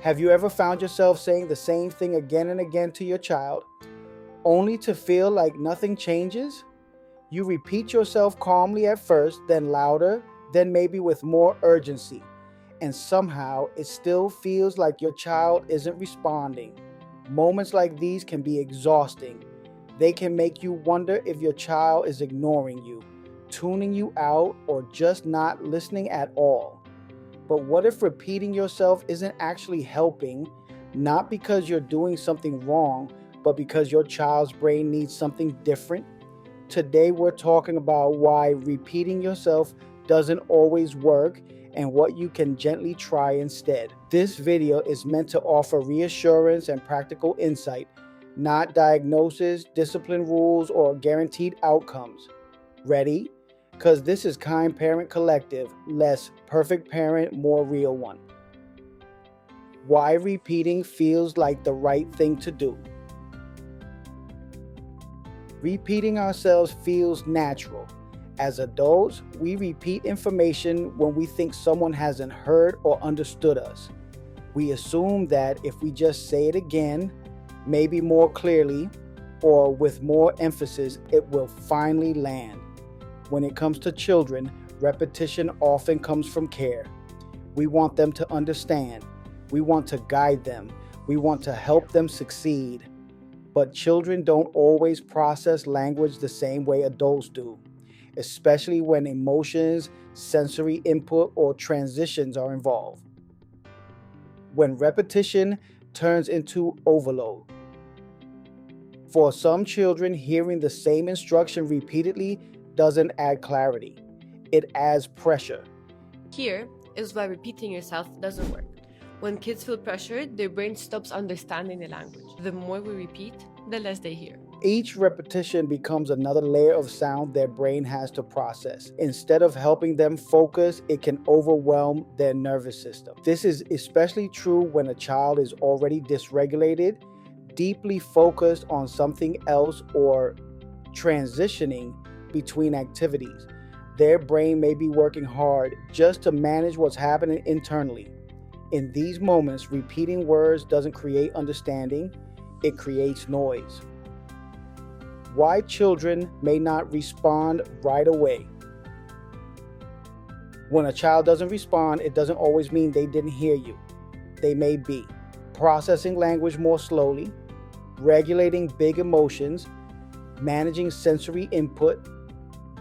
Have you ever found yourself saying the same thing again and again to your child, only to feel like nothing changes? You repeat yourself calmly at first, then louder, then maybe with more urgency, and somehow it still feels like your child isn't responding. Moments like these can be exhausting. They can make you wonder if your child is ignoring you, tuning you out, or just not listening at all. But what if repeating yourself isn't actually helping, not because you're doing something wrong, but because your child's brain needs something different? Today, we're talking about why repeating yourself doesn't always work and what you can gently try instead. This video is meant to offer reassurance and practical insight, not diagnosis, discipline rules, or guaranteed outcomes. Ready? Because this is Kind Parent Collective, less perfect parent, more real one. Why repeating feels like the right thing to do. Repeating ourselves feels natural. As adults, we repeat information when we think someone hasn't heard or understood us. We assume that if we just say it again, maybe more clearly, or with more emphasis, it will finally land. When it comes to children, repetition often comes from care. We want them to understand. We want to guide them. We want to help them succeed. But children don't always process language the same way adults do, especially when emotions, sensory input, or transitions are involved. When repetition turns into overload. For some children, hearing the same instruction repeatedly doesn't add clarity. It adds pressure. Here is why repeating yourself doesn't work. When kids feel pressured, their brain stops understanding the language. The more we repeat, the less they hear. Each repetition becomes another layer of sound their brain has to process. Instead of helping them focus, it can overwhelm their nervous system. This is especially true when a child is already dysregulated, deeply focused on something else, or transitioning between activities. Their brain may be working hard just to manage what's happening internally. In these moments, repeating words doesn't create understanding, it creates noise. Why children may not respond right away. When a child doesn't respond, it doesn't always mean they didn't hear you. They may be processing language more slowly, regulating big emotions, managing sensory input,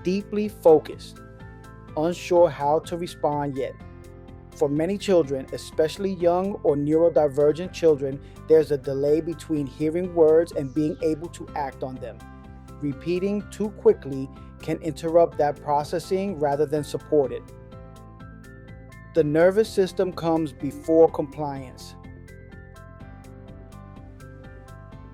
deeply focused, unsure how to respond yet. For many children, especially young or neurodivergent children, there's a delay between hearing words and being able to act on them. Repeating too quickly can interrupt that processing rather than support it. The nervous system comes before compliance.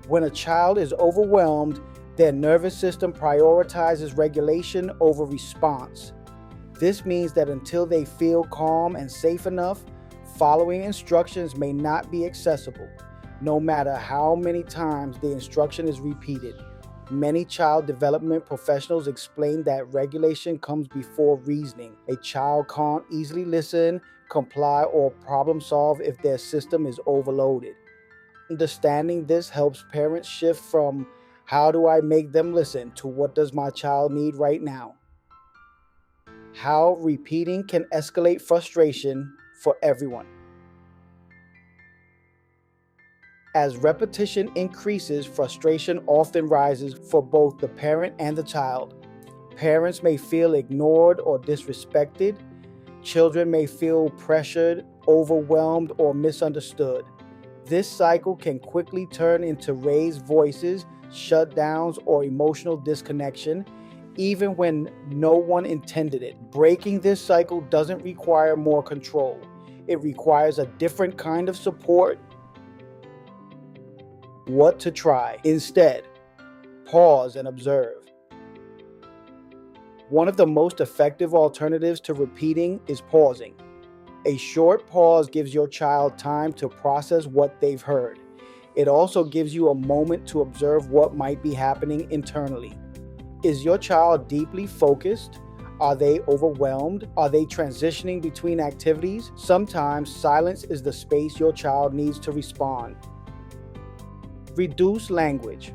When a child is overwhelmed, their nervous system prioritizes regulation over response. This means that until they feel calm and safe enough, following instructions may not be accessible, no matter how many times the instruction is repeated. Many child development professionals explain that regulation comes before reasoning. A child can't easily listen, comply, or problem solve if their system is overloaded. Understanding this helps parents shift from "how do I make them listen" to "what does my child need right now?" How repeating can escalate frustration for everyone. As repetition increases, frustration often rises for both the parent and the child. Parents may feel ignored or disrespected. Children may feel pressured, overwhelmed, or misunderstood. This cycle can quickly turn into raised voices, shutdowns, or emotional disconnection, even when no one intended it. Breaking this cycle doesn't require more control. It requires a different kind of support. What to try? Instead, pause and observe. One of the most effective alternatives to repeating is pausing. A short pause gives your child time to process what they've heard. It also gives you a moment to observe what might be happening internally. Is your child deeply focused, Are they overwhelmed? Are they transitioning between activities? Sometimes silence is the space your child needs to respond. Reduce language.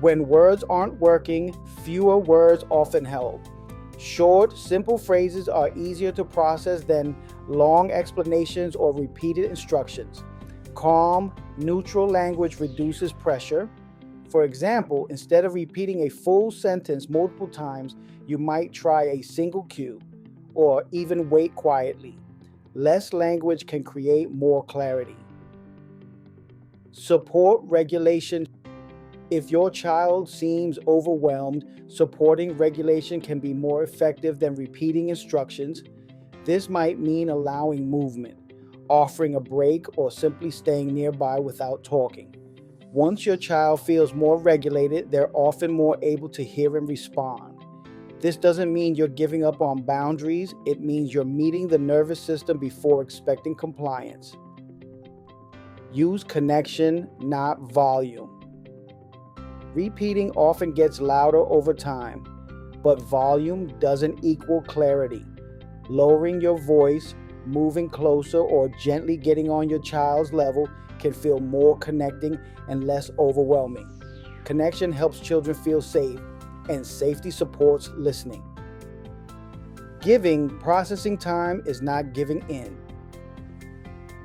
When words aren't working, fewer words often help. Short, simple phrases are easier to process than long explanations or repeated instructions. Calm, neutral language reduces pressure. For example, instead of repeating a full sentence multiple times, you might try a single cue or even wait quietly. Less language can create more clarity. Support regulation. If your child seems overwhelmed, supporting regulation can be more effective than repeating instructions. This might mean allowing movement, offering a break, or simply staying nearby without talking. Once your child feels more regulated, they're often more able to hear and respond. This doesn't mean you're giving up on boundaries. It means you're meeting the nervous system before expecting compliance. Use connection, not volume. Repeating often gets louder over time, but volume doesn't equal clarity. Lowering your voice, moving closer, or gently getting on your child's level can feel more connecting and less overwhelming. Connection helps children feel safe, and safety supports listening. Giving processing time is not giving in.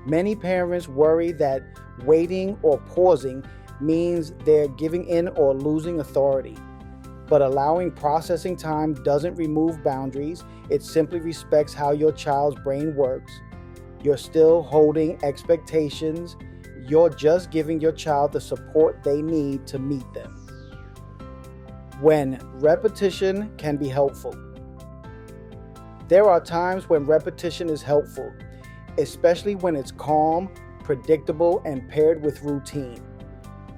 Many parents worry that waiting or pausing means they're giving in or losing authority. But allowing processing time doesn't remove boundaries. It simply respects how your child's brain works. You're still holding expectations. You're just giving your child the support they need to meet them. When repetition can be helpful. There are times when repetition is helpful, especially when it's calm, predictable, and paired with routine.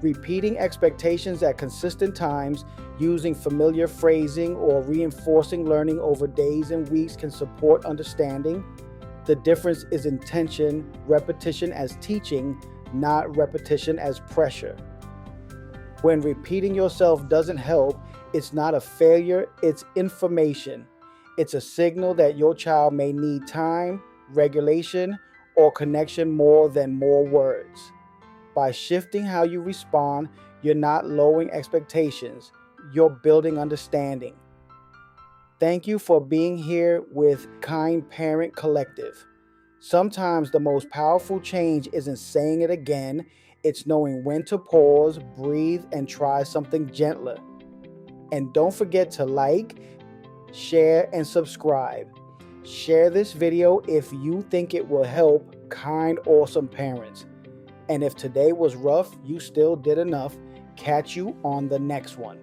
Repeating expectations at consistent times, using familiar phrasing, or reinforcing learning over days and weeks can support understanding. The difference is intention, repetition as teaching, not repetition as pressure. When repeating yourself doesn't help, it's not a failure, it's information. It's a signal that your child may need time, regulation, or connection more than more words. By shifting how you respond, you're not lowering expectations, you're building understanding. Thank you for being here with Kind Parent Collective. Sometimes the most powerful change isn't saying it again, it's knowing when to pause, breathe, and try something gentler. And don't forget to like, share, and subscribe. Share this video if you think it will help kind, awesome parents. And if today was rough, you still did enough. Catch you on the next one.